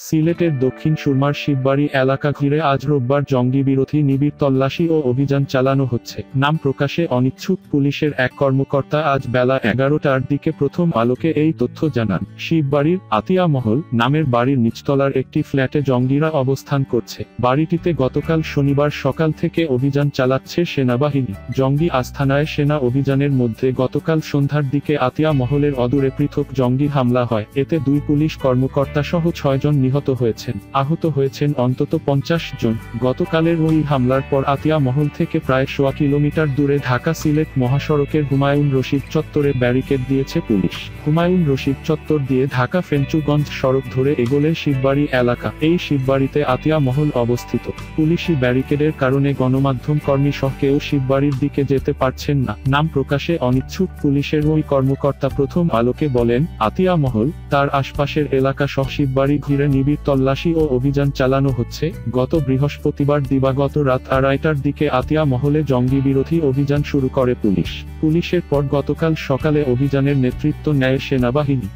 সিলেটের দক্ষিণ সুরমার শিববাড়ি এলাকা ঘিরে আজ রোববার জঙ্গি বিরোধী নিবিড় তল্লাশি ও অভিযান চালানো হচ্ছে। নাম প্রকাশে অনিচ্ছুক পুলিশের এক কর্মকর্তা আজ বেলা 11টার দিকে প্রথম আলোকে এই তথ্য জানান। শিববাড়ির আতিয়া মহল নামের বাড়ির নিচতলার একটি ফ্ল্যাটে জঙ্গিরা অবস্থান করছে। বাড়িটিতে গতকাল শনিবার সকাল থেকে অভিযান চালাচ্ছে সেনাবাহিনী। জঙ্গি আস্তানায় সেনা অভিযানের মধ্যে গতকাল সন্ধ্যার দিকে আতিয়া মহলের অদূরে পৃথক জঙ্গি হামলা হয়। এতে 2 পুলিশ কর্মকর্তা সহ 6 জন নিহত হয়েছেন। আহত হয়েছেন অন্তত 50 জন। গতকালের ওই হামলার পর আতিয়া মহল থেকে প্রায় 1.25 কিলোমিটার দূরে ঢাকা সিলেট মহাসড়কের হুমায়ুন রশিদ চত্বরে ব্যারিকেড দিয়েছে পুলিশ। হুমায়ুন রশিদ চত্বর দিয়ে ঢাকা ফেঞ্চুগঞ্জ সড়ক ধরে এগোলে শিববাড়ি এলাকা। এই শিববাড়িতে আতিয়া মহল অবস্থিত। পুলিশি ব্যারিকেডের কারণে গণমাধ্যম কর্মী সহ কেউ শিববাড়ির দিকে যেতে পারছেন না। নাম প্রকাশে অনিচ্ছুক পুলিশের ওই কর্মকর্তা প্রথম আলোকে বলেন, আতিয়া মহল তার আশপাশের এলাকা সহ শিববাড়ি ঘিরে নিবিড় তল্লাশি ও অভিযান চালানো হচ্ছে। গত বৃহস্পতিবার দিবাগত রাত 2:30টার দিকে আতিয়া মহলে জঙ্গি বিরোধী অভিযান শুরু করে পুলিশ। পুলিশের পর গতকাল সকালে অভিযানের নেতৃত্ব নেয় সেনাবাহিনী।